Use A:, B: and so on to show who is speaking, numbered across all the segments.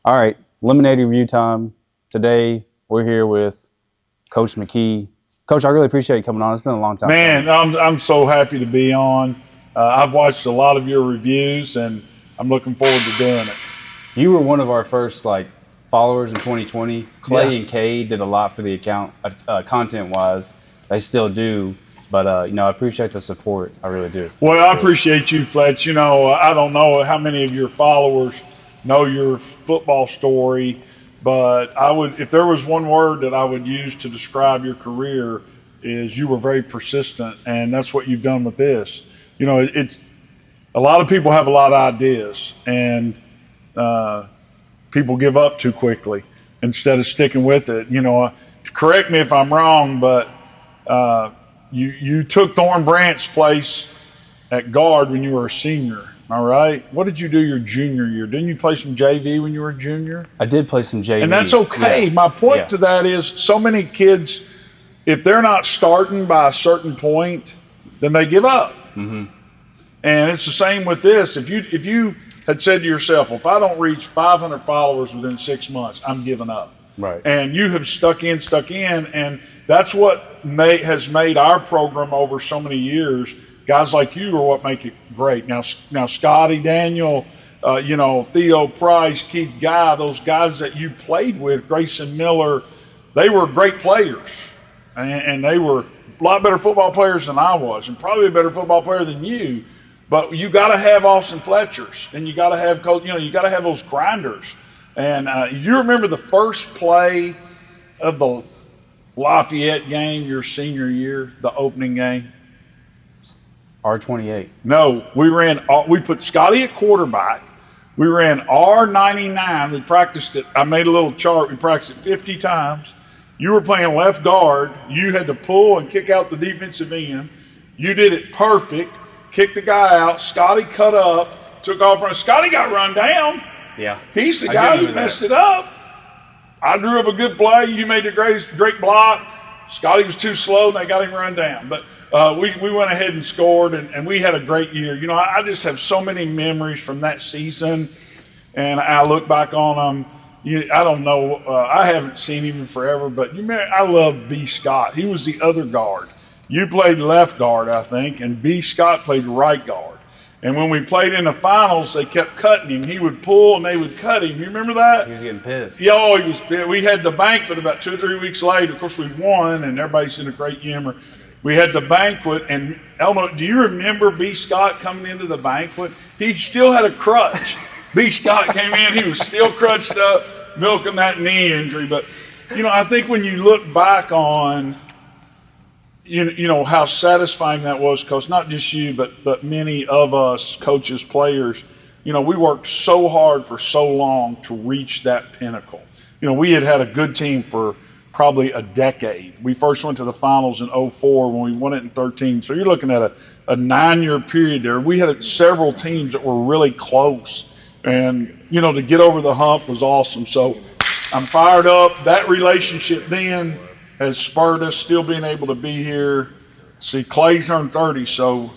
A: All right, lemonade review time. Today we're here with Coach McKee. Coach, I really appreciate you coming on. It's been a long time.
B: Man, I'm so happy to be on. I've watched a lot of your reviews, and I'm looking forward to doing it.
A: You were one of our first followers in 2020. Clay and Kay did a lot for the account, content-wise. They still do, but I appreciate the support. I really do.
B: Well, I appreciate you, Fletch. I don't know how many of your followers know your football story, but if there was one word that I would use to describe your career, is you were very persistent, and that's what you've done with this. It's a lot of people have a lot of ideas, and people give up too quickly instead of sticking with it. Correct me if I'm wrong, but you took Thorn Brandt's place at guard when you were a senior. All right. What did you do your junior year? Didn't you play some JV when you were a junior?
A: I did play some JV.
B: And that's okay.
A: Yeah.
B: My point to that is so many kids, if they're not starting by a certain point, then they give up.
A: Mm-hmm.
B: And it's the same with this. If you had said to yourself, well, if I don't reach 500 followers within 6 months, I'm giving up.
A: Right.
B: And you have stuck in, and that's what has made our program over so many years. Guys like you are what make it great. Now Scotty, Daniel, Theo Price, Keith Guy, those guys that you played with, Grayson Miller, they were great players. And they were a lot better football players than I was, and probably a better football player than you. But you got to have Austin Fletchers, and you got to have you got to have those grinders. And you remember the first play of the Lafayette game your senior year, the opening game?
A: R28.
B: No, we put Scotty at quarterback. We ran R99. We practiced it. I made a little chart. We practiced it 50 times. You were playing left guard. You had to pull and kick out the defensive end. You did it perfect. Kicked the guy out. Scotty cut up, took off. Scotty got run down.
A: Yeah.
B: He's the guy who messed it up. I drew up a good play. You made the great block. Scotty was too slow, and they got him run down. But we went ahead and scored, and we had a great year. I just have so many memories from that season, and I look back on them. I don't know. I haven't seen him in forever, but I love B. Scott. He was the other guard. You played left guard, I think, and B. Scott played right guard. And when we played in the finals, they kept cutting him. He would pull, and they would cut him. You remember that?
A: He was getting pissed.
B: Yeah, he was pissed. We had the banquet about 2 or 3 weeks later. Of course, we won, and everybody's in a great humor. We had the banquet, and Elmo, do you remember B. Scott coming into the banquet? He still had a crutch. B. Scott came in. He was still crutched up, milking that knee injury. But, I think when you look back on how satisfying that was, because not just you, but many of us, coaches, players, we worked so hard for so long to reach that pinnacle. We had a good team for probably a decade. We first went to the finals in 2004 when we won it in 2013. So you're looking at a 9-year period there. We had several teams that were really close. And, to get over the hump was awesome. So I'm fired up. That relationship then has spurred us still being able to be here. See, Clay turned 30, so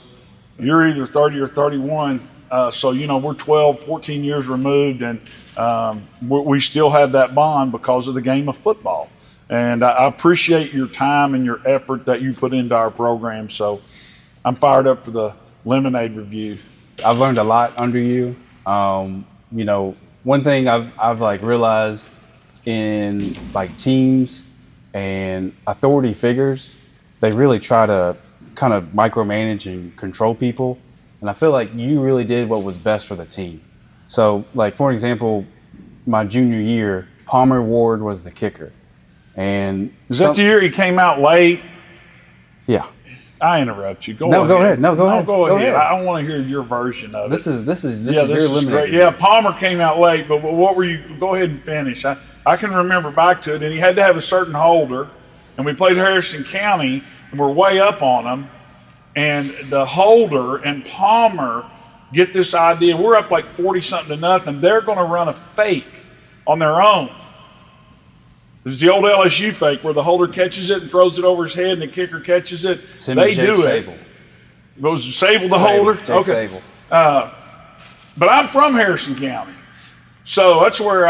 B: you're either 30 or 31. So, we're 12, 14 years removed, and we still have that bond because of the game of football. And I appreciate your time and your effort that you put into our program. So I'm fired up for the lemonade review.
A: I've learned a lot under you. One thing I've realized in teams and authority figures, they really try to kind of micromanage and control people. And I feel like you really did what was best for the team. So, for example, my junior year, Palmer Ward was the kicker. And
B: is that the year he came out late?
A: Yeah.
B: I interrupt you. Go
A: ahead.
B: Go ahead. I want to hear your version of
A: it. This is
B: your elimination. Great. Yeah, Palmer came out late, but what were you? Go ahead and finish. I can remember back to it, and he had to have a certain holder, and we played Harrison County, and we're way up on them, and the holder and Palmer get this idea. We're up 40-something to nothing. They're going to run a fake on their own. There's the old LSU fake where the holder catches it and throws it over his head and the kicker catches it. They do it. Was Sable the holder?
A: Okay. Sable.
B: But I'm from Harrison County. So that's where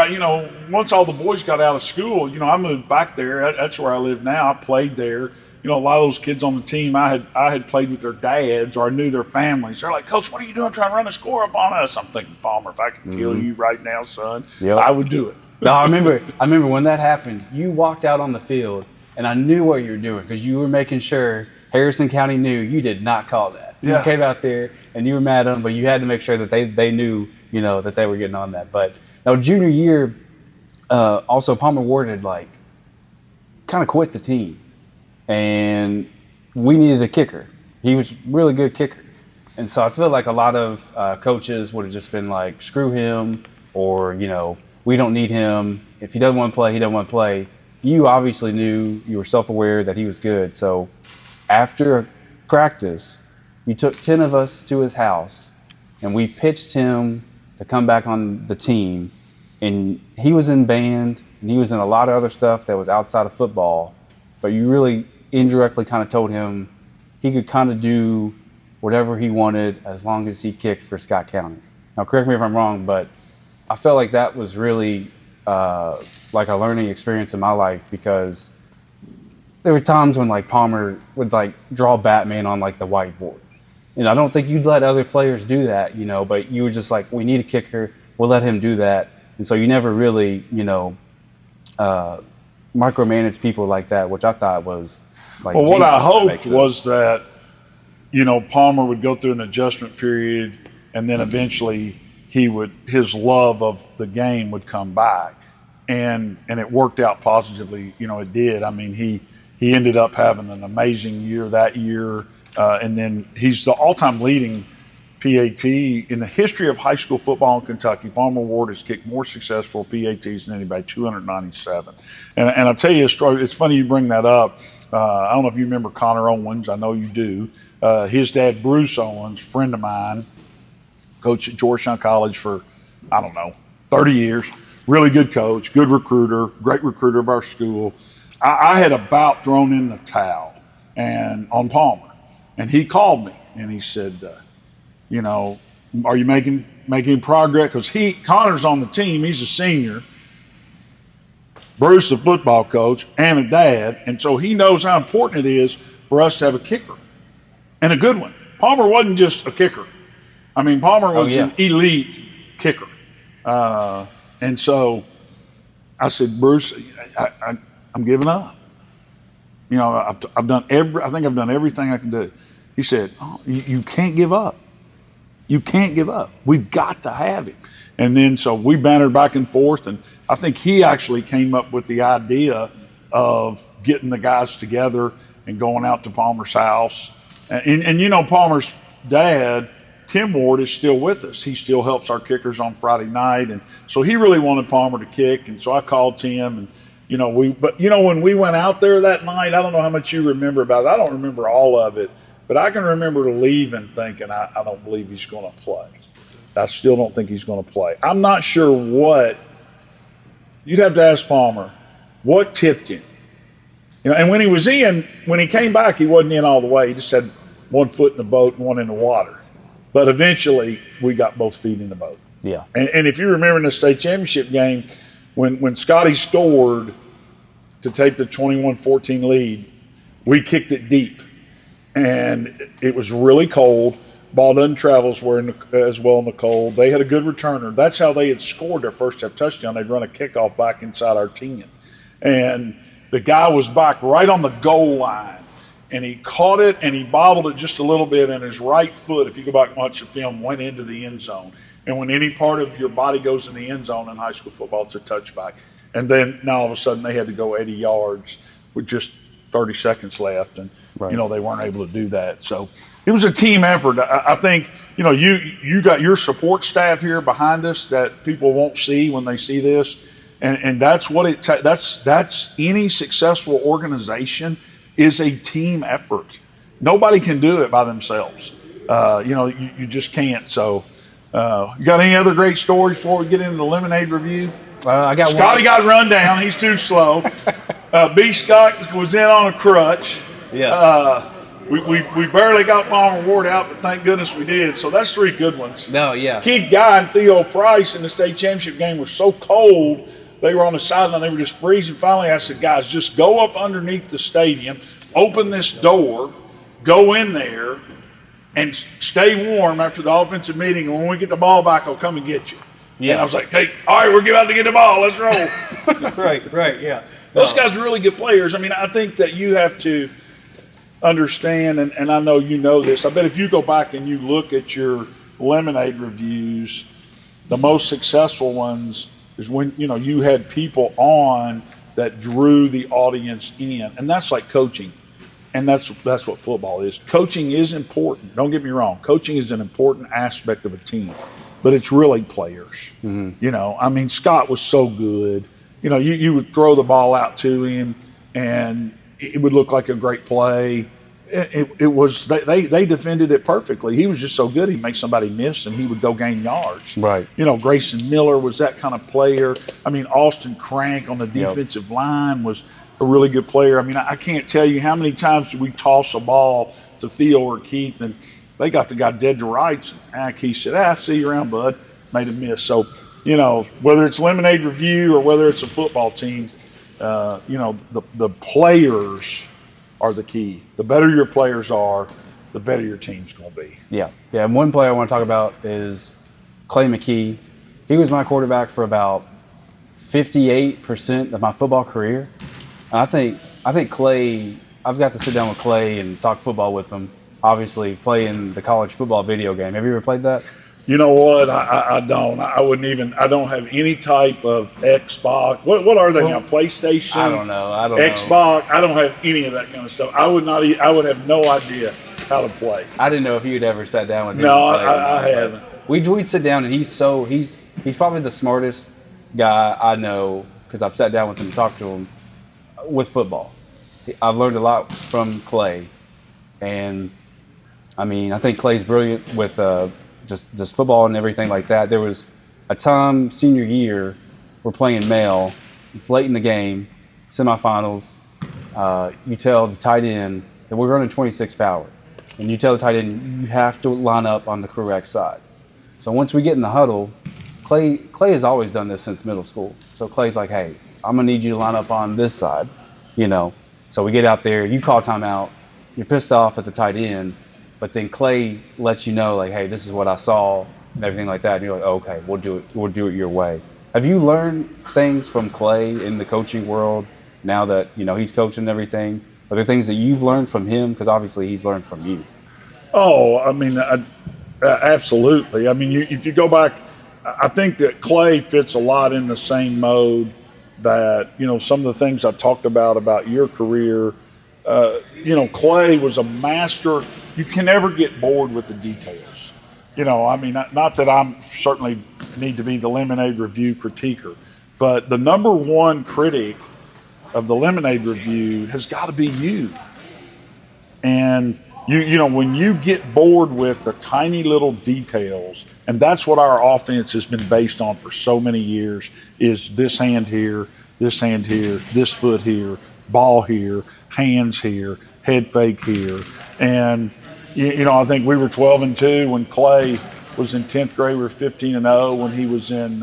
B: once all the boys got out of school, I moved back there. That's where I live now. I played there. A lot of those kids on the team, I had played with their dads, or I knew their families. They're like, "Coach, what are you doing trying to run a score up on us?" I'm thinking, Palmer, if I could kill you right now, son, I would do it.
A: No, I remember when that happened. You walked out on the field, and I knew what you were doing because you were making sure Harrison County knew you did not call that. You came out there and you were mad at them, but you had to make sure that they knew, that they were getting on that. But now junior year, also Palmer Ward had kind of quit the team, and we needed a kicker. He was a really good kicker, and so I feel like a lot of coaches would have just been like, screw him, or we don't need him. If he doesn't want to play, he doesn't want to play. You obviously knew, you were self-aware that he was good. So after practice, you took 10 of us to his house, and we pitched him to come back on the team. And he was in band, and he was in a lot of other stuff that was outside of football. But you really indirectly kind of told him he could kind of do whatever he wanted as long as he kicked for Scott County. Now, correct me if I'm wrong, but I felt like that was really like a learning experience in my life, because there were times when Palmer would draw Batman on the whiteboard. I don't think you'd let other players do that, but you were just like, we need a kicker, we'll let him do that. And so you never really, micromanage people like that, which I thought was
B: well, what I hoped was that, Palmer would go through an adjustment period, and then eventually his love of the game would come back, and it worked out positively. It did. I mean, he ended up having an amazing year that year, and then he's the all-time leading PAT in the history of high school football in Kentucky. Palmer Ward has kicked more successful PATs than anybody, 297. And I'll tell you a story. It's funny you bring that up. I don't know if you remember Connor Owens. I know you do. His dad, Bruce Owens, friend of mine, coached at Georgetown College for, 30 years. Really good coach, good recruiter, great recruiter of our school. I had about thrown in the towel on Palmer. And he called me, and he said, are you making progress? Because Connor's on the team. He's a senior. Bruce, the football coach, and a dad. And so he knows how important it is for us to have a kicker, and a good one. Palmer wasn't just a kicker. I mean, Palmer was an elite kicker. And so I said, Bruce, I'm giving up. I've done I think I've done everything I can do. He said, you can't give up. You can't give up. We've got to have it. And then so we bantered back and forth, and I think he actually came up with the idea of getting the guys together and going out to Palmer's house. And Palmer's dad, Tim Ward, is still with us. He still helps our kickers on Friday night. And so he really wanted Palmer to kick. And so I called Tim, and, when we went out there that night, I don't know how much you remember about it. I don't remember all of it, but I can remember leaving thinking, I don't believe he's going to play. I still don't think he's going to play. I'm not sure what. You'd have to ask Palmer what tipped him. And when he came back, he wasn't in all the way. He just had one foot in the boat and one in the water. But eventually, we got both feet in the boat.
A: Yeah.
B: And if you remember in the state championship game, when Scotty scored to take the 21-14 lead, we kicked it deep. And it was really cold. Ball doesn't travel as well in the cold. They had a good returner. That's how they had scored their first half touchdown. They'd run a kickoff back inside our 10. And the guy was back right on the goal line. And he caught it, and he bobbled it just a little bit, and his right foot, if you go back and watch the film, went into the end zone. And when any part of your body goes in the end zone in high school football, it's a touchback. And then now all of a sudden they had to go 80 yards with just 30 seconds left, and they weren't able to do that. So it was a team effort. I think you got your support staff here behind us that people won't see when they see this, and that's what it that's any successful organization is a team effort. Nobody can do it by themselves. You just can't. So you got any other great stories before we get into the lemonade review?
A: I got
B: Scotty got run down. He's too slow. B. Scott was in on a crutch.
A: Yeah.
B: We barely got Palmer Ward out, but thank goodness we did. So that's 3 good ones.
C: No, yeah.
B: Keith Guy and Theo Price in the state championship game were so cold, they were on the sideline, they were just freezing. Finally, I said, guys, just go up underneath the stadium, open this door, go in there, and stay warm after the offensive meeting. And when we get the ball back, I'll come and get you. Yeah. And I was like, hey, all right, we're about to get the ball. Let's roll.
C: Right, yeah.
B: Those guys are really good players. I mean, I think that you have to understand, and I know you know this, I bet if you go back and you look at your Lemonade reviews, the most successful ones is when, you had people on that drew the audience in. And that's like coaching. And that's what football is. Coaching is important. Don't get me wrong. Coaching is an important aspect of a team. But it's really players. Mm-hmm. Scott was so good. You would throw the ball out to him, and it would look like a great play. It was they defended it perfectly. He was just so good. He'd make somebody miss, and he would go gain yards.
A: Right.
B: Grayson Miller was that kind of player. Austin Crank on the defensive line was a really good player. I can't tell you how many times did we toss a ball to Theo or Keith, and they got the guy dead to rights. And Keith said, I see you around, bud. Made a miss. So, whether it's Lemonade Review or whether it's a football team, the players are the key. The better your players are, the better your team's going to be.
A: Yeah. And one player I want to talk about is Clay McKee. He was my quarterback for about 58% of my football career. And I think Clay, I've got to sit down with Clay and talk football with him. Obviously, playing the college football video game. Have you ever played that?
B: You know what? I don't. I don't have any type of Xbox. What are they now? PlayStation?
A: I don't know.
B: Xbox. I don't have any of that kind of stuff. I would have no idea how to play.
A: I didn't know if you'd ever sat down with him.
B: No, I haven't.
A: We'd sit down, and he's probably the smartest guy I know because I've sat down with him and talked to him with football. I've learned a lot from Clay, and I think Clay's brilliant with just football and everything like that. There was a time senior year, we're playing male. It's late in the game, semifinals. You tell the tight end that we're running 26 power, and you tell the tight end you have to line up on the correct side. So once we get in the huddle, Clay has always done this since middle school. So Clay's like, hey, I'm gonna need you to line up on this side, So we get out there, you call timeout, you're pissed off at the tight end. But then Clay lets you know, like, hey, this is what I saw and everything like that. And you're like, okay, we'll do it your way. Have you learned things from Clay in the coaching world now that, he's coaching and everything? Are there things that you've learned from him? Because obviously he's learned from you.
B: Oh, absolutely. If you go back, I think that Clay fits a lot in the same mode that, some of the things I talked about your career. Clay was a master. You can never get bored with the details. Not that I'm certainly need to be the Lemonade Review critiquer, but the number one critic of the Lemonade Review has got to be you. And when you get bored with the tiny little details, and that's what our offense has been based on for so many years, is this hand here, this foot here, ball here, hands here, head fake here. And, I think we were 12-2 when Clay was in 10th grade. We were 15-0 when he was in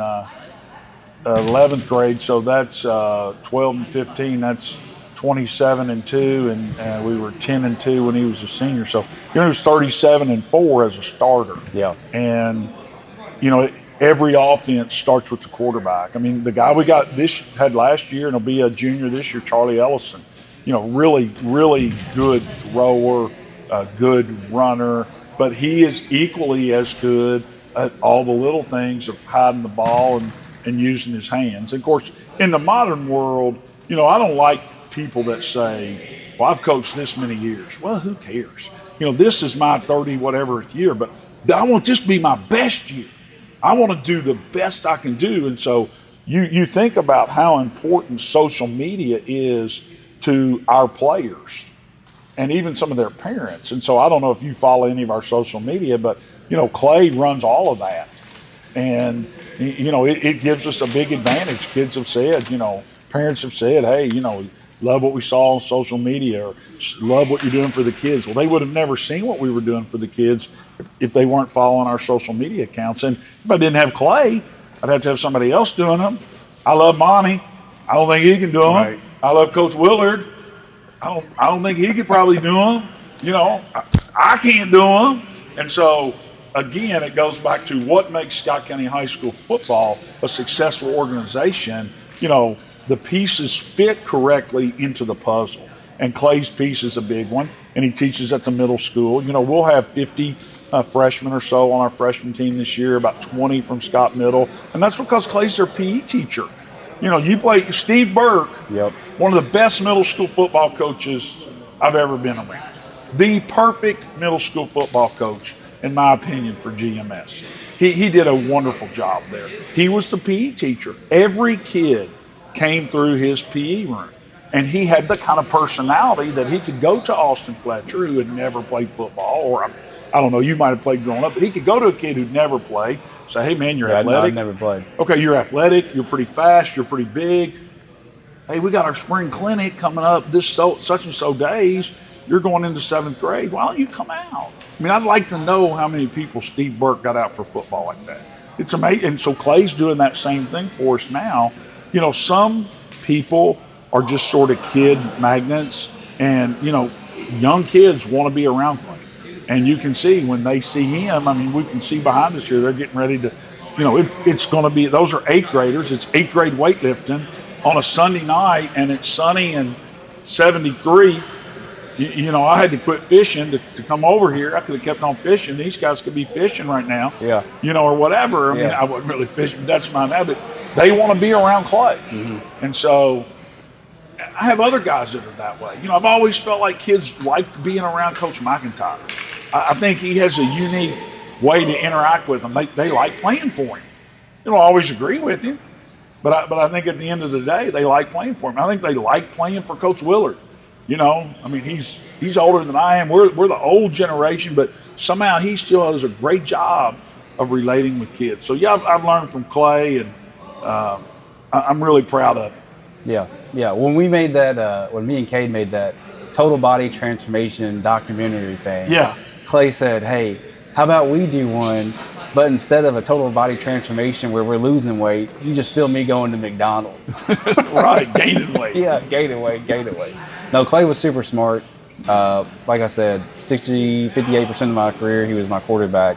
B: 11th grade. So that's 12-15. That's 27-2. And we were 10-2 when he was a senior. So, he was 37-4 as a starter.
A: Yeah.
B: And, every offense starts with the quarterback. The guy we had last year, and he'll be a junior this year, Charlie Ellison. Really, really good thrower, a good runner, but he is equally as good at all the little things of hiding the ball and using his hands. Of course, in the modern world, I don't like people that say, well, I've coached this many years. Well, who cares? This is my 30-whatever year, but I want this to be my best year. I want to do the best I can do. And so you think about how important social media is to our players and even some of their parents. And so I don't know if you follow any of our social media, but, Clay runs all of that. And, it gives us a big advantage. Kids have said, parents have said, hey, love what we saw on social media, or love what you're doing for the kids. Well, they would have never seen what we were doing for the kids if they weren't following our social media accounts. And if I didn't have Clay, I'd have to have somebody else doing them. I love Monty. I don't think he can do them.
A: Right.
B: I love Coach Willard. I don't think he could probably do them. You know, I can't do them. And so, again, it goes back to what makes Scott County High School football a successful organization. You know, the pieces fit correctly into the puzzle. And Clay's piece is a big one, and he teaches at the middle school. You know, we'll have 50 freshmen or so on our freshman team this year, about 20 from Scott Middle. And that's because Clay's their PE teacher. You know, you play Steve Burke,
A: Yep.
B: one of the best middle school football coaches I've ever been around. The perfect middle school football coach, in my opinion, for GMS. He did a wonderful job there. He was the PE teacher. Every kid came through his PE room. And he had the kind of personality that he could go to Austin Fletcher, who had never played football, or I don't know, you might have played growing up, but he could go to a kid who'd never played, say, hey, man, you're athletic.
A: I've never played.
B: Okay, you're athletic, you're pretty fast, you're pretty big. Hey, we got our spring clinic coming up this such and so days. You're going into 7th grade. Why don't you come out? I mean, I'd like to know how many people Steve Burke got out for football like that. It's amazing. And so Clay's doing that same thing for us now. You know, some people are just sort of kid magnets, and, you know, young kids want to be around Clay. And you can see when they see him, I mean, we can see behind us here, they're getting ready to, you know, it's going to be, those are 8th graders. It's 8th grade weightlifting on a Sunday night, and it's sunny and 73. You know, I had to quit fishing to come over here. I could have kept on fishing. These guys could be fishing right now.
A: Yeah.
B: You know, or whatever. I mean, I wasn't really fishing, but that's my habit. They want to be around Clay. Mm-hmm. And so I have other guys that are that way. You know, I've always felt like kids like being around Coach McIntyre. I think he has a unique way to interact with them. They like playing for him. They don't always agree with him, but I think at the end of the day, they like playing for him. I think they like playing for Coach Willard. You know, I mean, he's older than I am. We're the old generation, but somehow he still does a great job of relating with kids. So, yeah, I've learned from Clay, and I'm really proud of it.
A: Yeah. When we made that, when me and Cade made that total body transformation documentary thing, Clay said, hey, how about we do one, but instead of a total body transformation where we're losing weight, you just film me going to McDonald's.
B: Right, gaining weight.
A: Yeah, gaining weight. No, Clay was super smart. Like I said, 58% of my career, he was my quarterback.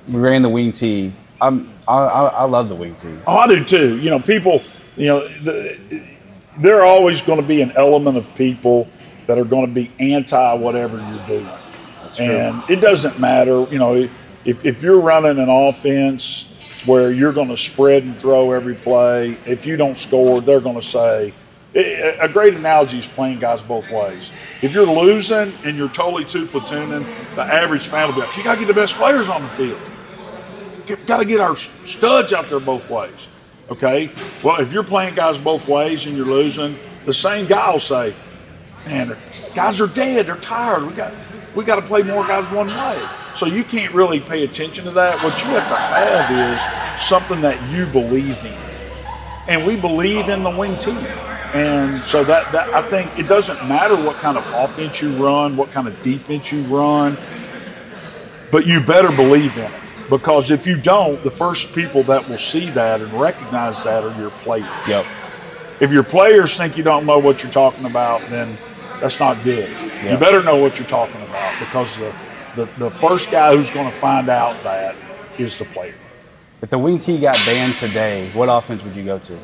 A: We ran the wing T. I love the wing T. Oh,
B: I do too. You know, people, you know, there are always going to be an element of people that are going to be anti whatever you're doing. That's true. And it doesn't matter, you know, if you're running an offense where you're going to spread and throw every play, if you don't score, they're going to say, a great analogy is playing guys both ways. If you're losing and you're totally two platooning, the average fan will be like, you got to get the best players on the field. Got to get our studs out there both ways. Okay? Well, if you're playing guys both ways and you're losing, the same guy will say, man, the guys are dead. They're tired. We got to play more guys one way. So you can't really pay attention to that. What you have to have is something that you believe in. And we believe in the wing team. And so that I think it doesn't matter what kind of offense you run, what kind of defense you run, but you better believe in it. Because if you don't, the first people that will see that and recognize that are your players.
A: Yep.
B: If your players think you don't know what you're talking about, then that's not good. Yep. You better know what you're talking about, because the first guy who's going to find out that is the player.
A: If the wing T got banned today, what offense would you go to?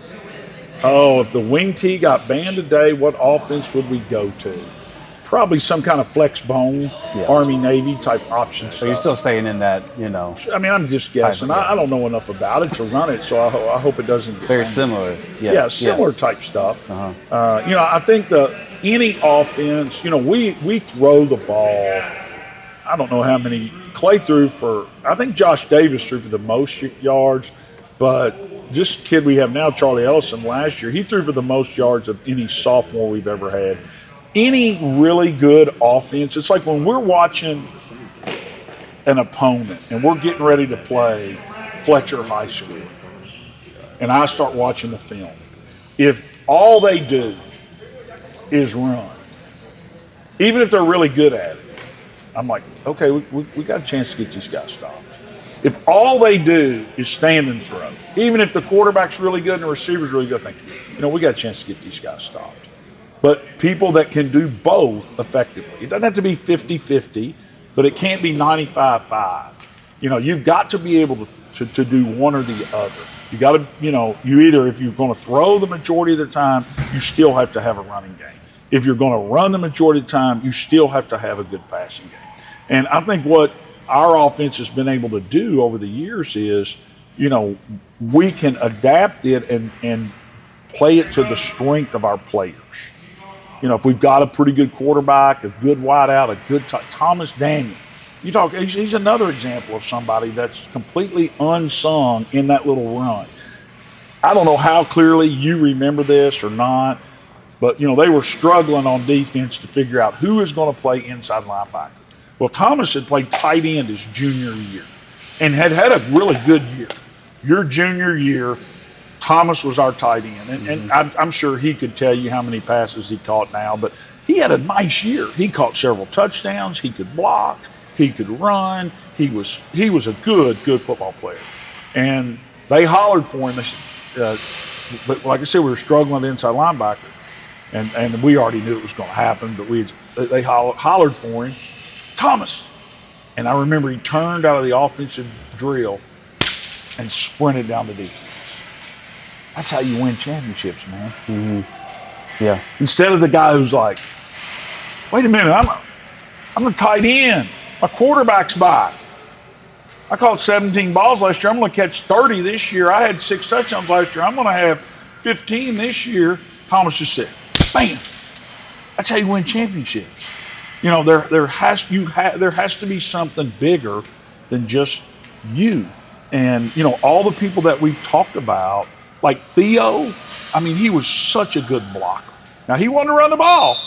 B: Oh, if the wing T got banned today, what offense would we go to? Probably some kind of flex bone, Army, Navy type option.
A: So you're still staying in that, you know.
B: I mean, I'm just guessing. I don't know enough about it to run it, so I hope it doesn't get
A: very
B: banned.
A: Similar.
B: Yeah, similar type stuff.
A: Uh-huh.
B: You know, I think any offense, you know, we throw the ball. I don't know how many Clay threw for. I think Josh Davis threw for the most yards, but this kid we have now, Charlie Ellison, last year, he threw for the most yards of any sophomore we've ever had. Any really good offense, it's like when we're watching an opponent and we're getting ready to play Fletcher High School, and I start watching the film. If all they do is run. Even if they're really good at it. I'm like, okay, we got a chance to get these guys stopped. If all they do is stand and throw, even if the quarterback's really good and the receiver's really good, I think, we got a chance to get these guys stopped. But people that can do both effectively. It doesn't have to be 50-50, but it can't be 95-5. You've got to be able to do one or the other. You got to, you either, if you're going to throw the majority of the time, you still have to have a running game. If you're going to run the majority of the time, you still have to have a good passing game. And I think what our offense has been able to do over the years is, we can adapt it and play it to the strength of our players. If we've got a pretty good quarterback, a good wideout, a good Thomas Daniel. He's another example of somebody that's completely unsung in that little run. I don't know how clearly you remember this or not, but, they were struggling on defense to figure out who is going to play inside linebacker. Well, Thomas had played tight end his junior year and had a really good year. Your junior year, Thomas was our tight end. And I'm sure he could tell you how many passes he caught now, but he had a nice year. He caught several touchdowns. He could block. He could run. He was a good football player. And they hollered for him. But like I said, we were struggling inside linebacker. And we already knew it was going to happen, but they hollered for him, Thomas. And I remember he turned out of the offensive drill and sprinted down the defense. That's how you win championships, man.
A: Mm-hmm. Yeah.
B: Instead of the guy who's like, wait a minute, I'm the tight end. My quarterback's back. I caught 17 balls last year. I'm going to catch 30 this year. I had 6 touchdowns last year. I'm going to have 15 this year. Thomas just said, bam. That's how you win championships. There has to be something bigger than just you. And, all the people that we've talked about, like Theo, he was such a good blocker. Now, he wanted to run the ball.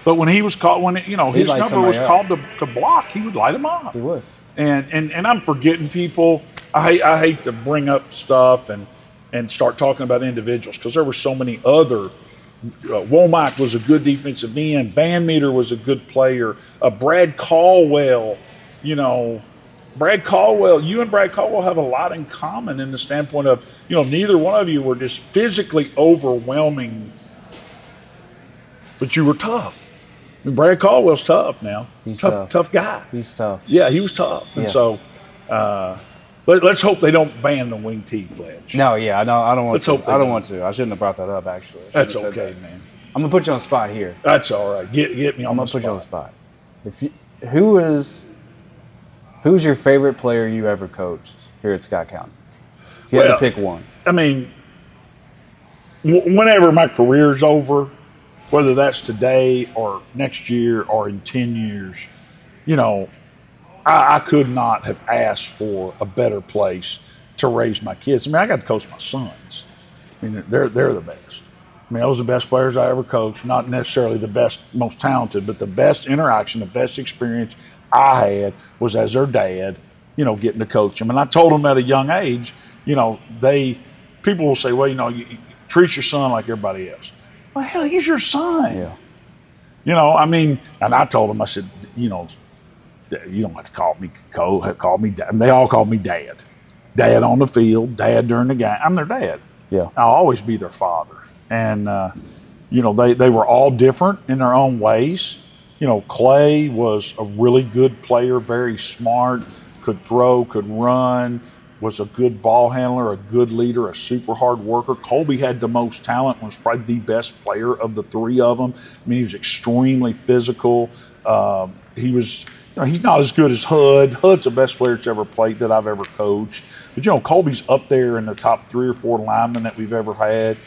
B: But when he was called, his number was called to block, he would light him up.
A: He would.
B: And I'm forgetting people. I hate to bring up stuff and start talking about individuals because there were so many other. Womack was a good defensive end. Van Meter was a good player. Brad Caldwell, Brad Caldwell, you and Brad Caldwell have a lot in common in the standpoint of, neither one of you were just physically overwhelming, but you were tough. Brad Caldwell's tough now.
A: He's
B: tough guy.
A: He's tough.
B: Yeah, he was tough. And so let's hope they don't ban the wing tee, Fletch.
A: No, yeah, I don't want to. I don't
B: don't.
A: want to. I shouldn't have brought that up, actually.
B: That's okay, man.
A: I'm going to put you on the spot here.
B: That's all right. Get me on the spot.
A: I'm going to put you on the spot. Who's your favorite player you ever coached here at Scott County? If you had to pick one.
B: Whenever my career's over, whether that's today or next year or in 10 years, I could not have asked for a better place to raise my kids. I got to coach my sons. They're the best. Those are the best players I ever coached. Not necessarily the best, most talented, but the best interaction, the best experience I had was as their dad, getting to coach them. And I told them at a young age, people will say, well, you treat your son like everybody else. Well, hell, he's your son.
A: Yeah.
B: And I told them, I said, you don't have to call me call me dad. And they all called me dad. Dad on the field, dad during the game. I'm their dad.
A: Yeah.
B: I'll always be their father. And, they were all different in their own ways. Clay was a really good player, very smart, could throw, could run, was a good ball handler, a good leader, a super hard worker. Colby had the most talent, was probably the best player of the three of them. He was extremely physical. He was, he's not as good as Hud. Hud's the best player that's ever played that I've ever coached. But, Colby's up there in the top 3 or 4 linemen that we've ever had.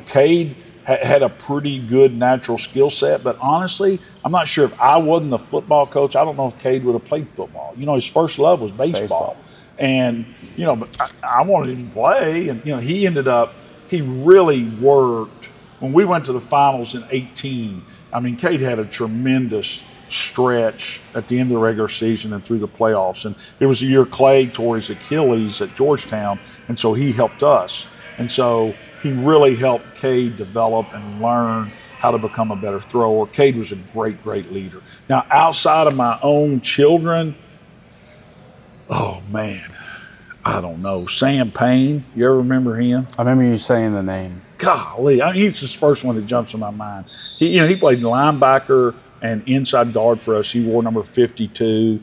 B: Cade had a pretty good natural skill set, but honestly, I'm not sure if I wasn't the football coach, I don't know if Cade would have played football. His first love was baseball. And, but I wanted him to play. And, he really worked. When we went to the finals in 18, Cade had a tremendous stretch at the end of the regular season and through the playoffs. And it was the year Clay tore his Achilles at Georgetown, and so he helped us. And so he really helped Cade develop and learn how to become a better thrower. Cade was a great, great leader. Now, outside of my own children, oh man, I don't know. Sam Payne, you ever remember him?
A: I remember you saying the name.
B: Golly, he's the first one that jumps in my mind. He played linebacker and inside guard for us. He wore number 52.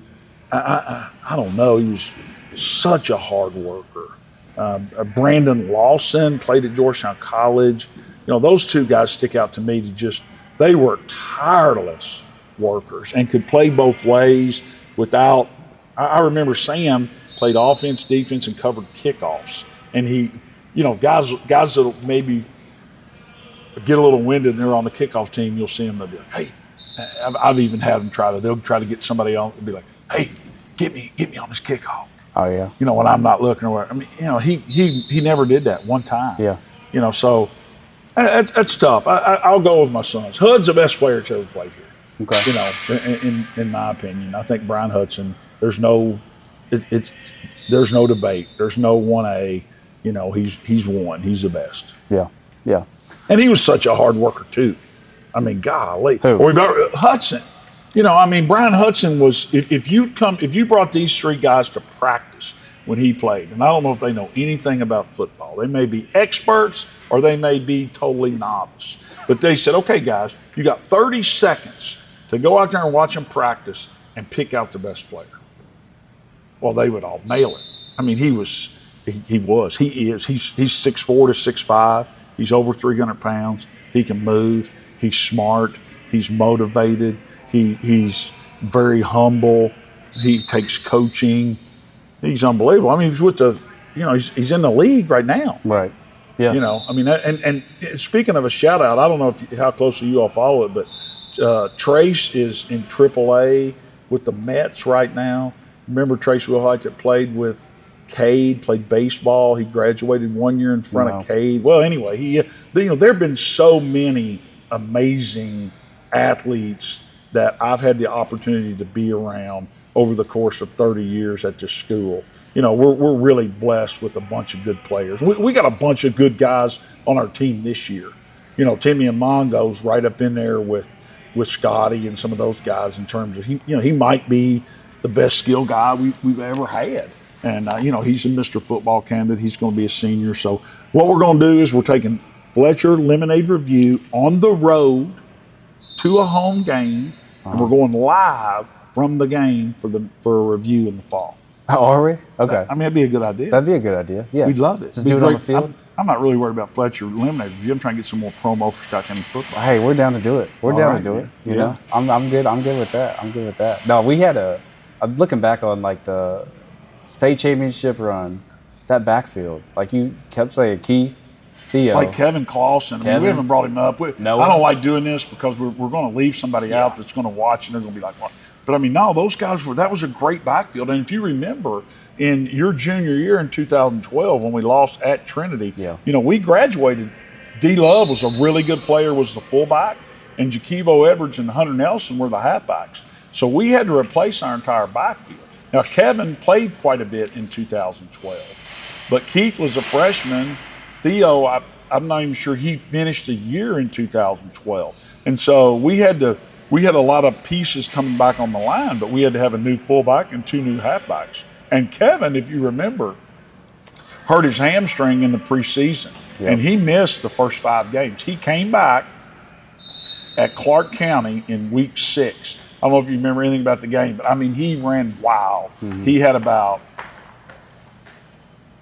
B: I don't know. He was such a hard worker. Brandon Lawson played at Georgetown College. Those two guys stick out to me. They were tireless workers and could play both ways without. I remember Sam played offense, defense, and covered kickoffs. And he, guys that'll maybe get a little winded and they're on the kickoff team, you'll see them, they'll be like, hey, I've even had them they'll try to get somebody on and be like, hey, get me on this kickoff.
A: Oh, yeah.
B: When I'm not looking or whatever. He never did that one time.
A: Yeah.
B: So that's tough. I'll go with my sons. Hud's the best player that's ever played here.
A: Okay.
B: In my opinion. I think Brian Hudson, there's no debate. There's no 1A. He's one. He's the best.
A: Yeah. Yeah.
B: And he was such a hard worker too. Golly.
A: Who?
B: Hudson. Brian Hudson was. If you brought these three guys to practice when he played, and I don't know if they know anything about football. They may be experts or they may be totally novice. But they said, okay, guys, you got 30 seconds to go out there and watch him practice and pick out the best player. Well, they would all nail it. He is. He's 6'4" to 6'5". He's over 300 pounds. He can move. He's smart. He's motivated. He's very humble. He takes coaching. He's unbelievable. He's with he's in the league right now.
A: Right. Yeah.
B: And speaking of a shout out, I don't know how closely you all follow it, but Trace is in AAA with the Mets right now. Remember Trace Wilhite that played with Cade, played baseball. He graduated 1 year in front of Cade. Well, anyway, there have been so many amazing athletes that I've had the opportunity to be around over the course of 30 years at this school. We're really blessed with a bunch of good players. We got a bunch of good guys on our team this year. Timmy and Mongo's right up in there with Scotty and some of those guys in terms of he might be the best skill guy we've ever had. And, he's a Mr. Football candidate. He's going to be a senior. So what we're going to do is we're taking Fletcher Lemonade Review on the road to a home game, and we're going live from the game for a review in the fall.
A: Oh, are we? Okay.
B: That'd be a good idea.
A: That'd be a good idea. Yeah.
B: We'd love it.
A: Just do it on the field.
B: I'm not really worried about Fletcher Lemonade Review. I'm trying to get some more promo for Scott County football.
A: Hey, we're down to do it. We're down to do it. You know, I'm good. I'm good with that. No, we had I'm looking back on like the state championship run, that backfield. Like you kept saying, Keith, Theo.
B: Like Kevin Clausen. We haven't brought him up. I don't like doing this because we're going to leave somebody out that's going to watch and they're going to be like, what? But no, those guys that was a great backfield. And if you remember, in your junior year in 2012 when we lost at Trinity, we graduated. D. Love was a really good player, was the fullback, and Jaquivo Edwards and Hunter Nelson were the halfbacks. So we had to replace our entire backfield. Now, Kevin played quite a bit in 2012, but Keith was a freshman. Theo, I'm not even sure he finished the year in 2012. And so we had a lot of pieces coming back on the line, but we had to have a new fullback and two new halfbacks. And Kevin, if you remember, hurt his hamstring in the preseason, and he missed the first 5 games. He came back at Clark County in week 6. I don't know if you remember anything about the game, but he ran wild. Mm-hmm. He had about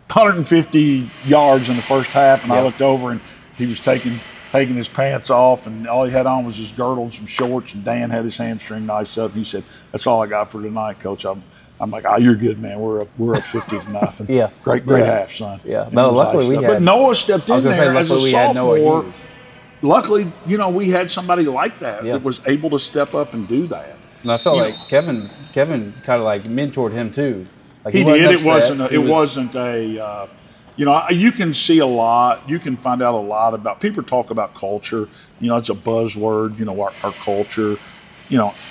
B: 150 yards in the first half, and I looked over and he was taking his pants off, and all he had on was his girdle and some shorts, and Dan had his hamstring nice up. He said, "That's all I got for tonight, Coach." I'm like, "Oh, you're good, man. We're up 50-0. Great half, son."
A: Yeah. No, luckily we had.
B: But Noah stepped in there as a sophomore.
A: Had
B: luckily, we had somebody like that that was able to step up and do that.
A: And I felt like Kevin kind of like mentored him too. Like
B: he did. It wasn't a. You can see a lot. You can find out a lot about. People talk about culture. It's a buzzword. Our culture.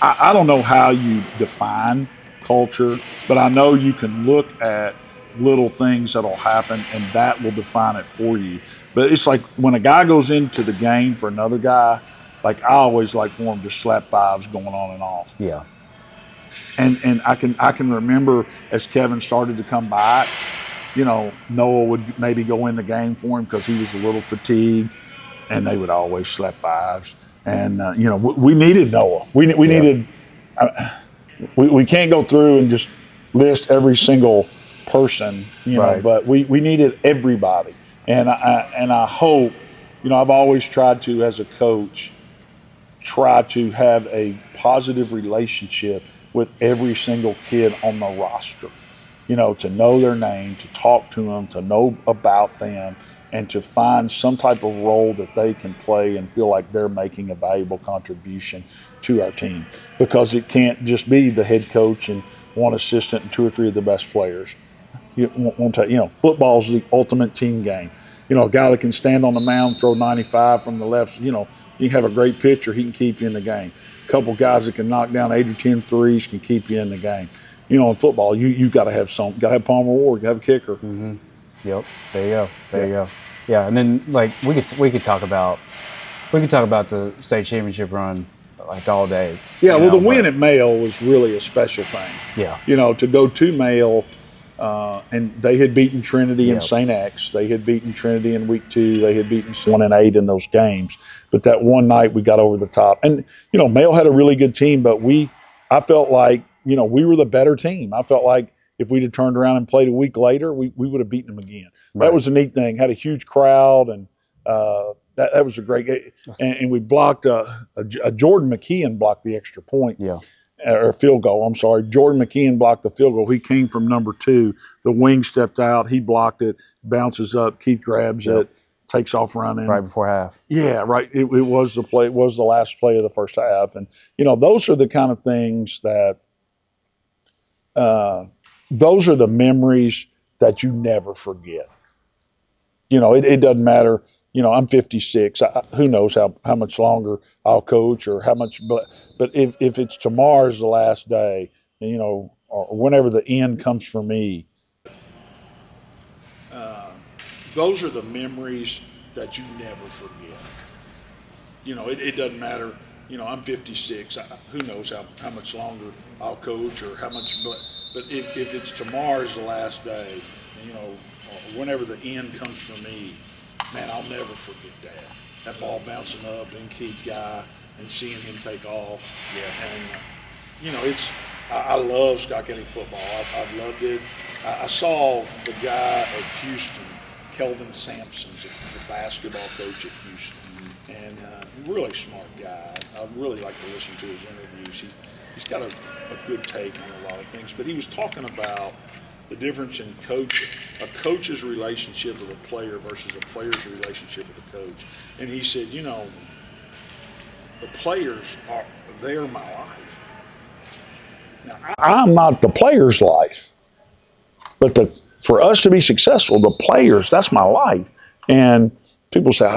B: I don't know how you define culture, but I know you can look at little things that'll happen, and that will define it for you. But it's like when a guy goes into the game for another guy, Like I always like for them to slap fives going on and off.
A: Yeah.
B: And I can remember as Kevin started to come back, Noah would maybe go in the game for him because he was a little fatigued, and they would always slap fives. And we needed Noah. We
A: Yeah.
B: needed. We can't go through and just list every single person,
A: Right.
B: but we needed everybody. And I hope, I've always tried to, as a coach, try to have a positive relationship with every single kid on the roster. To know their name, to talk to them, to know about them, and to find some type of role that they can play and feel like they're making a valuable contribution to our team. Because it can't just be the head coach and one assistant and two or three of the best players. Football's the ultimate team game. A guy that can stand on the mound, throw 95 from the left, you can have a great pitcher, he can keep you in the game. A couple guys that can knock down 8 or 10 threes can keep you in the game. In football, you got to have got to have Palmer Ward, you got to have a kicker.
A: Mm-hmm. Yep. There you go. There you go. Yeah, and then like we could talk about the state championship run like all day.
B: Yeah, well, the win at Mayo was really a special thing.
A: Yeah.
B: To go to Mayo, and they had beaten Trinity and St. X. They had beaten Trinity in week 2. They had beaten 1-8 in those games. But that one night we got over the top. And Mayo had a really good team, but I felt like we were the better team. I felt like if we'd have turned around and played a week later, we would have beaten them again. Right. That was a neat thing. Had a huge crowd, and that was a great game. And we blocked a Jordan McKee blocked the extra point.
A: Yeah.
B: Or field goal. I'm sorry. Jordan McKee blocked the field goal. He came from number 2. The wing stepped out. He blocked it. Bounces up. Keith grabs it. Takes off running.
A: Right before half.
B: Yeah, right. It was the play. It was the last play of the first half. And those are the kind of things that. Those are the memories that you never forget. It doesn't matter. I'm 56. Who knows how much longer I'll coach or how much, but if it's tomorrow's the last day, or whenever the end comes for me, those are the memories that you never forget. It doesn't matter. I'm 56. Who knows how much longer I'll coach or how much, but if it's tomorrow's the last day, or whenever the end comes for me, man, I'll never forget that. That ball bouncing up and Keith guy and seeing him take off. Yeah. And, I love Scott County football. I've loved it. I saw the guy at Houston, Kelvin Sampson, the basketball coach at Houston. And really smart guy. I really like to listen to his interviews. He's got a good take on a lot of things. But he was talking about the difference in a coach's relationship with a player versus a player's relationship with a coach. And he said, the players they're my life. Now, I'm not the player's life. But for us to be successful, the players, that's my life. And people say,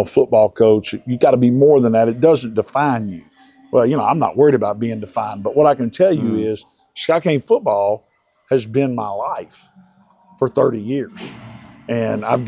B: football coach, you got to be more than that. It doesn't define you. Well, I'm not worried about being defined. But what I can tell you is Scott County football has been my life for 30 years. And I've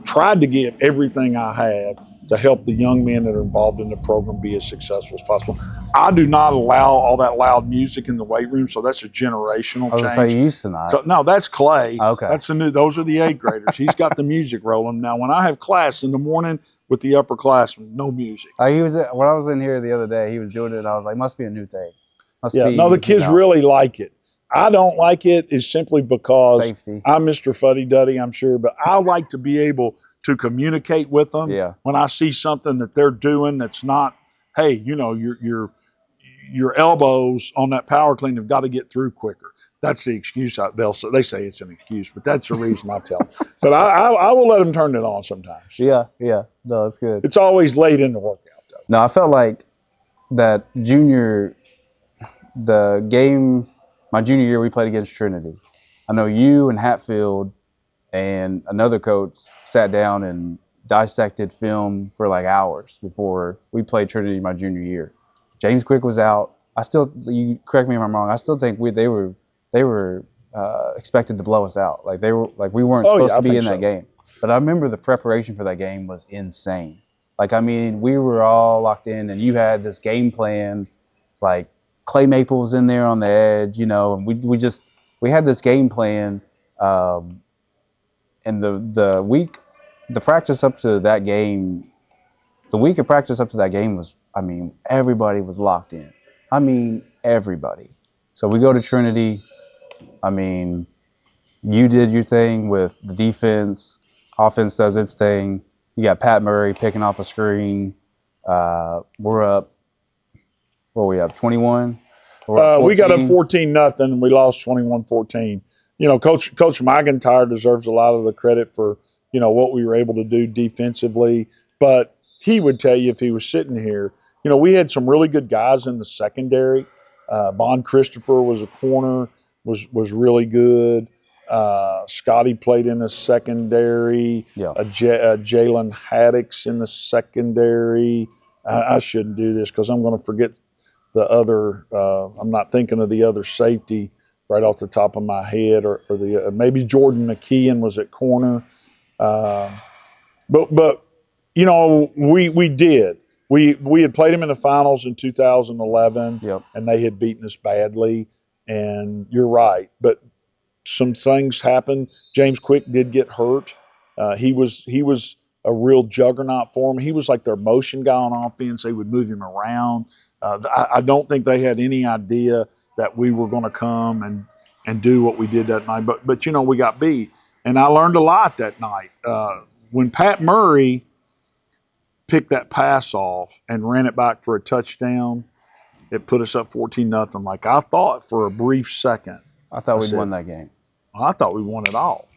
B: tried to give everything I have to help the young men that are involved in the program be as successful as possible. I do not allow all that loud music in the weight room, so that's a generational change.
A: So you used to not.
B: So, no, that's Clay.
A: Okay.
B: Those are the 8th graders. He's got the music rolling. Now, when I have class in the morning with the upperclassmen, no music.
A: When I was in here the other day, he was doing it, and I was like, must be a new thing.
B: No, the kids really like it. I don't like it is simply because
A: safety.
B: I'm Mr. Fuddy-Duddy, I'm sure, but I like to be able to communicate with them when I see something that they're doing that's not, hey, your elbows on that power clean have got to get through quicker. That's the excuse. They say it's an excuse, but that's the reason I tell them. But I will let them turn it on sometimes.
A: Yeah. No, that's good.
B: It's always late in the workout, though.
A: No, I felt like that my junior year, we played against Trinity. I know you and Hatfield and another coach sat down and dissected film for like hours before we played Trinity my junior year. James Quick was out. You correct me if I'm wrong, I still think they were expected to blow us out. We weren't supposed to be in that game. But I remember the preparation for that game was insane. Like, I mean, we were all locked in, and you had this game plan, like Clay Maples in there on the edge, and we had this game plan, um, and the practice up to that game, the week of practice up to that game was, I mean, everybody was locked in. I mean, everybody. So we go to Trinity. I mean, you did your thing with the defense. Offense does its thing. You got Pat Murray picking off a screen. We're up. What are we up? 21. We're up
B: We got up
A: 14.
B: 14-0, and we lost 21-14. Coach McIntyre deserves a lot of the credit for what we were able to do defensively. But he would tell you if he was sitting here, we had some really good guys in the secondary. Bon Christopher was a corner, was really good. Scotty played in the secondary.
A: Yeah.
B: Jalen Haddix in the secondary. I shouldn't do this because I'm going to forget the other. I'm not thinking of the other safety right off the top of my head, or the maybe Jordan McKee was at corner. But we did. We had played them in the finals in 2011,
A: Yep.
B: and they had beaten us badly. And you're right, but some things happened. James Quick did get hurt. He was a real juggernaut for them. He was like their motion guy on offense. They would move him around. I don't think they had any idea that we were going to come and do what we did that night. But we got beat, and I learned a lot that night. When Pat Murray picked that pass off and ran it back for a touchdown, it put us up 14-0. Like I thought for a brief second.
A: I thought we'd won that game.
B: I thought we won it all.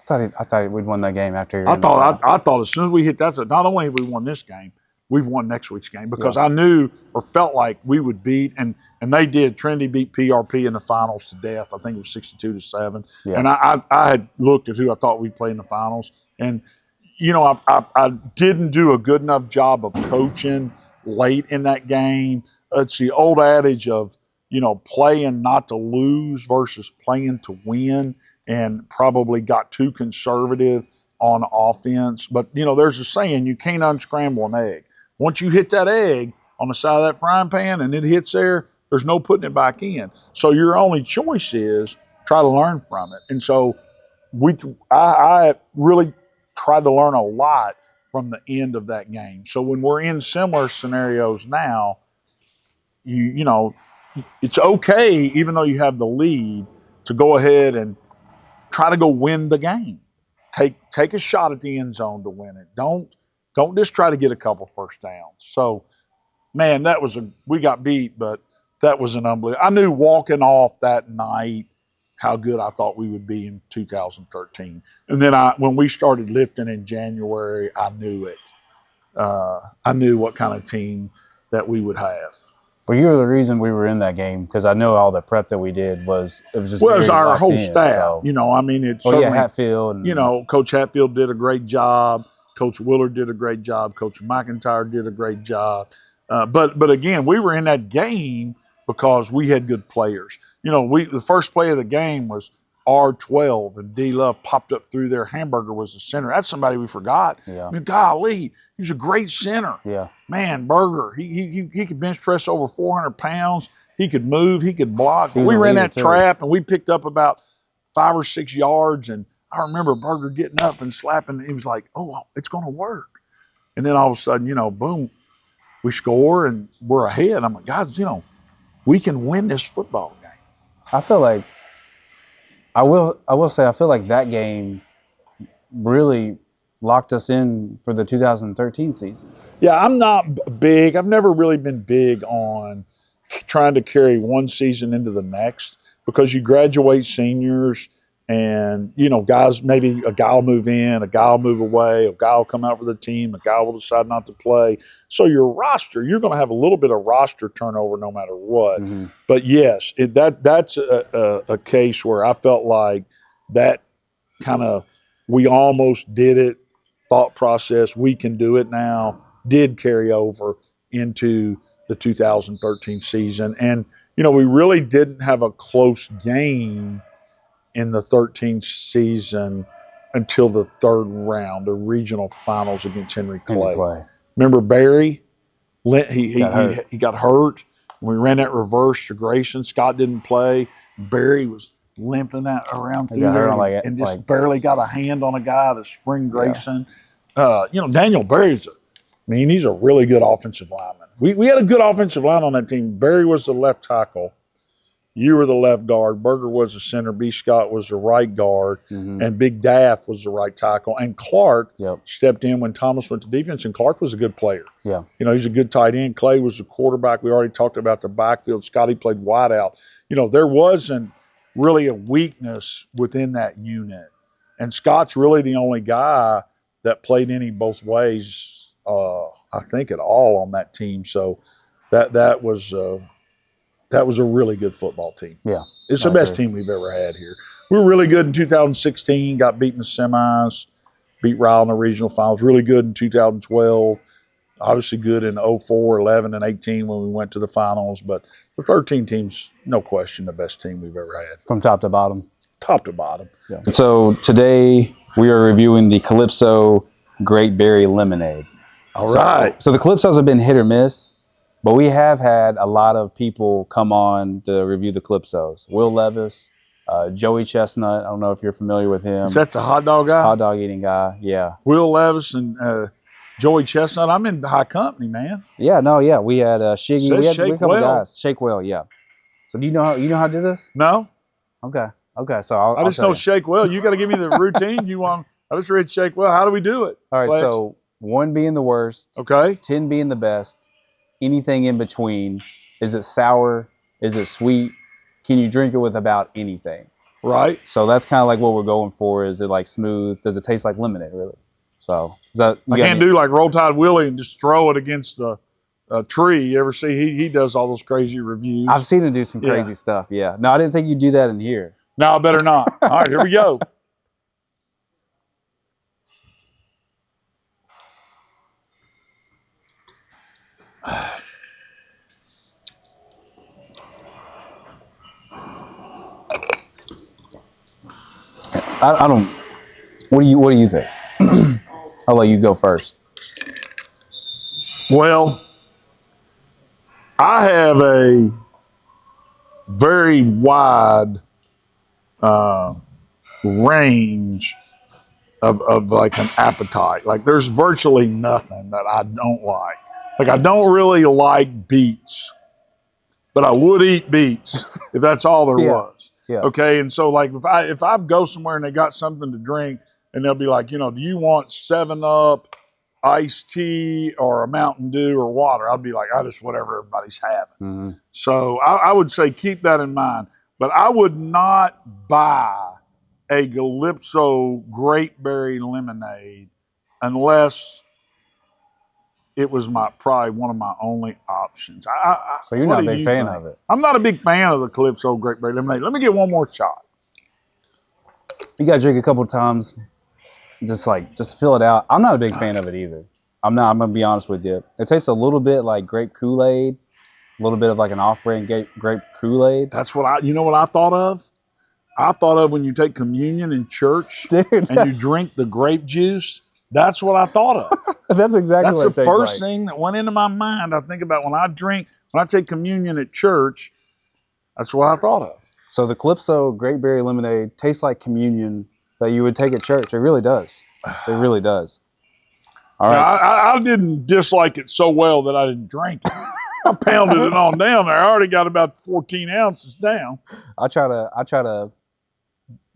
A: I thought we'd won that game after.
B: I thought as soon as we hit that, not only have we won this game, we've won next week's game because I knew or felt like we would beat, and they did. Trinity beat PRP in the finals to death. I think it was 62-7. Yeah. And I had looked at who I thought we'd play in the finals, and I didn't do a good enough job of coaching late in that game. It's the old adage of playing not to lose versus playing to win, and probably got too conservative on offense. But, there's a saying, you can't unscramble an egg. Once you hit that egg on the side of that frying pan and it hits there, there's no putting it back in. So your only choice is try to learn from it. And so I really tried to learn a lot from the end of that game. So when we're in similar scenarios now, it's okay, even though you have the lead, to go ahead and try to go win the game. Take a shot at the end zone to win it. Don't just try to get a couple first downs. So, man, we got beat, but that was an unbelievable. I knew walking off that night how good I thought we would be in 2013. And then when we started lifting in January, I knew it. I knew what kind of team that we would have.
A: Well, you were the reason we were in that game because I know all the prep that we did was just.
B: Well, it was our whole staff. So. I mean, it's
A: Hatfield. And,
B: Coach Hatfield did a great job. Coach Willard did a great job. Coach McIntyre did a great job. But again, we were in that game because we had good players. The first play of the game was R12, and D Love popped up through there. Hamburger was the center. That's somebody we forgot.
A: Yeah.
B: I mean, golly, he's a great center.
A: Yeah.
B: Man, Berger, he could bench press over 400 pounds. He could move. He could block.
A: We
B: ran that trap, and we picked up about 5 or 6 yards. And I remember Berger getting up and slapping. He was like, oh, it's going to work. And then all of a sudden, boom, we score, and we're ahead. I'm like, guys, we can win this football game.
A: I feel like I will say I feel like that game really locked us in for the 2013 season.
B: Yeah, I'm not big. I've never really been big on trying to carry one season into the next because you graduate seniors and, guys, maybe a guy will move in, a guy will move away, a guy will come out for the team, a guy will decide not to play. So your roster, you're going to have a little bit of roster turnover no matter what. Mm-hmm. But, yes, that's a case where I felt like that kind of we almost did it, thought process, we can do it now, did carry over into the 2013 season. And, we really didn't have a close game in the 13th season until the third round, the regional finals against Henry Clay. Remember Barry?
A: He
B: He got hurt. We ran that reverse to Grayson. Scott didn't play. Barry was limping that around through
A: got hurt
B: there
A: on
B: and just barely got a hand on a guy to spring
A: Yeah.
B: Grayson. Daniel Barry's he's a really good offensive lineman. We had a good offensive line on that team. Barry was the left tackle. You were the left guard. Berger was the center. B. Scott was the right guard.
A: Mm-hmm.
B: And Big Daff was the right tackle. And Clark
A: Yep.
B: stepped in when Thomas went to defense, and Clark was a good player.
A: Yeah.
B: He's a good tight end. Clay was the quarterback. We already talked about the backfield. Scotty played wideout. There wasn't really a weakness within that unit. And Scott's really the only guy that played any both ways, I think, at all on that team. So that was a really good football team.
A: Yeah.
B: It's the best team we've ever had here. We were really good in 2016, got beat in the semis, beat Ryle in the regional finals. Really good in 2012. Obviously good in 04, 11, and 18 when we went to the finals. But the 13 team's, no question, the best team we've ever had.
A: From top to bottom.
B: Top to bottom.
A: Yeah. And so today we are reviewing the Calypso Great Berry Lemonade.
B: All right.
A: So the Calypsos have been hit or miss, but we have had a lot of people come on to review the Calypsos. Will Levis, Joey Chestnut. I don't know if you're familiar with him.
B: That's a hot dog guy?
A: Hot dog eating guy, yeah.
B: Will Levis and Joey Chestnut. I'm in high company, man.
A: Yeah, no, yeah. We had Shiggy. We had a couple
B: Well.
A: guys. Shake Well, yeah. So do you know how to do this?
B: No.
A: Okay. So I'll
B: just know Shake Well. You got to give me the routine. I just read Shake Well. How do we do it?
A: All right.
B: Flex?
A: So 1 being the worst.
B: Okay.
A: 10 being the best. Anything in between. Is it sour? Is it sweet? Can you drink it with about anything?
B: Right.
A: So that's kind of like what we're going for. Is it like smooth? Does it taste like lemonade, really? So
B: I can't do like Roll Tide Willie and just throw it against the tree. You ever see he does all those crazy reviews?
A: I've seen him do some crazy stuff. Yeah. No, I didn't think you'd do that in here.
B: No, I better not. All right, here we go.
A: I don't. What do you think? I'll let you go first.
B: Well, I have a very wide range of like an appetite. Like there's virtually nothing that I don't like. Like I don't really like beets, but I would eat beets if that's all there was.
A: Yeah.
B: Okay, and so like if I go somewhere and they got something to drink, and they'll be like, do you want 7-Up, iced tea, or a Mountain Dew or water? I'd be like, just whatever everybody's having.
A: Mm-hmm.
B: So I would say keep that in mind. But I would not buy a Calypso Great Berry Lemonade unless it was probably one of my only options.
A: So you're not a big fan of it?
B: I'm not a big fan of the Calypso Great Berry Lemonade. Let me get one more shot.
A: You got to drink a couple times. Just fill it out. I'm not a big fan of it either. I'm going to be honest with you. It tastes a little bit like grape Kool-Aid, a little bit of like an off-brand grape Kool-Aid.
B: That's what I thought of? I thought of when you take communion in church and you drink the grape juice. That's what I thought of.
A: That's exactly what it tastes like.
B: That's the first thing that went into my mind. I think about when I take communion at church, that's what I thought of.
A: So the Calypso Great Berry Lemonade tastes like communion that you would take at church. It really does. It really does. All right.
B: Now, I didn't dislike it so well that I didn't drink it. I pounded it on down there. I already got about 14 ounces down.
A: I try to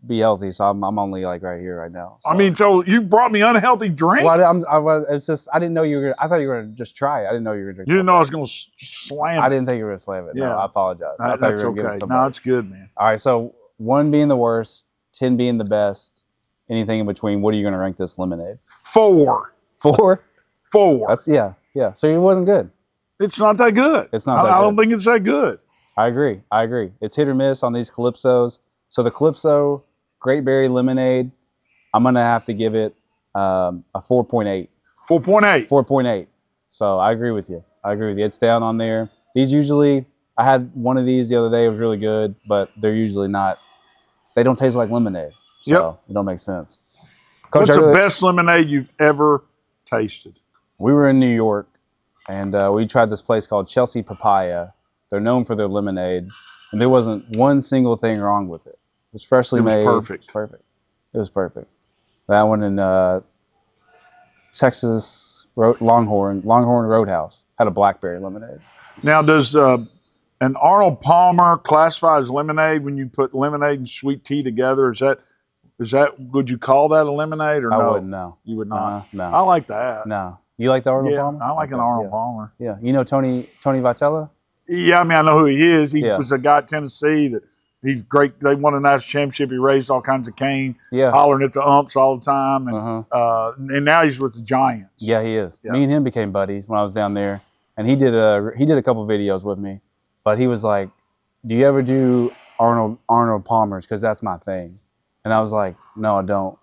A: be healthy, so I'm only like right here right now. So.
B: So you brought me unhealthy drink?
A: Well, it's just I didn't know you were. I thought you were gonna just try it. I didn't know you were gonna drink.
B: You didn't know I was gonna slam it.
A: I didn't think you were gonna slam it.
B: Yeah.
A: No, I apologize. I thought
B: that's
A: you were gonna
B: okay.
A: give it
B: No, it's good, man.
A: All right, so 1 being the worst, 10 being the best, anything in between. What are you gonna rank this lemonade?
B: 4.
A: 4.
B: That's
A: yeah. So it wasn't good.
B: It's not that good.
A: It's not that good.
B: I don't think it's that good.
A: I agree. It's hit or miss on these Calypsos. So the Calypso Great Berry Lemonade, I'm going to have to give it a 4.8.
B: 4.8.
A: 4.8. So I agree with you. It's down on there. These usually, I had one of these the other day. It was really good, but they're usually not, they don't taste like lemonade. So it don't make sense. Coach,
B: What's the best lemonade you've ever tasted?
A: We were in New York, and we tried this place called Chelsea Papaya. They're known for their lemonade, and there wasn't one single thing wrong with it. It was freshly
B: It was
A: made.
B: perfect.
A: It was perfect. It was perfect. That one in Texas Longhorn Roadhouse had a blackberry lemonade.
B: Now, does an Arnold Palmer classify as lemonade when you put lemonade and sweet tea together? Would you call that a lemonade or no?
A: I wouldn't know.
B: You would not.
A: No.
B: I like that.
A: No. You like the Arnold
B: Yeah,
A: Palmer?
B: I like an
A: Okay,
B: Arnold
A: yeah.
B: Palmer.
A: Yeah. You know Tony Vitella?
B: Yeah, I mean, I know who he is. He
A: Yeah.
B: was a guy at Tennessee that he's great. They won a national championship. He raised all kinds of cane,
A: Yeah.
B: hollering at the umps all the time, and now he's with the Giants.
A: Yeah, he is.
B: Yeah.
A: Me and him became buddies when I was down there, and he did a couple videos with me, but he was like, "Do you ever do Arnold Palmer's? Because that's my thing." And I was like, "No, I don't."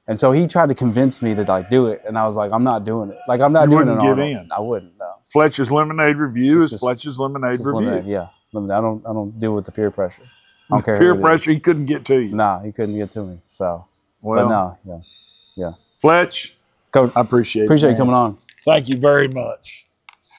A: And so he tried to convince me to like do it, and I was like, "I'm not doing it. Like I'm not
B: You
A: doing
B: wouldn't
A: an
B: give
A: Arnold.
B: in.
A: I wouldn't. No.
B: Fletcher's Lemonade Review
A: It's
B: is
A: just-
B: Fletcher's Lemonade
A: Just
B: Review.
A: lemonade, yeah. Lemonade. I don't deal with the peer pressure. I don't care.
B: Peer
A: who it is.
B: pressure, he couldn't get to you.
A: Nah, he couldn't get to me. So,
B: Well,
A: but no, yeah.
B: Fletch,
A: Coach,
B: I appreciate
A: appreciate
B: it,
A: you coming on.
B: Thank you very much.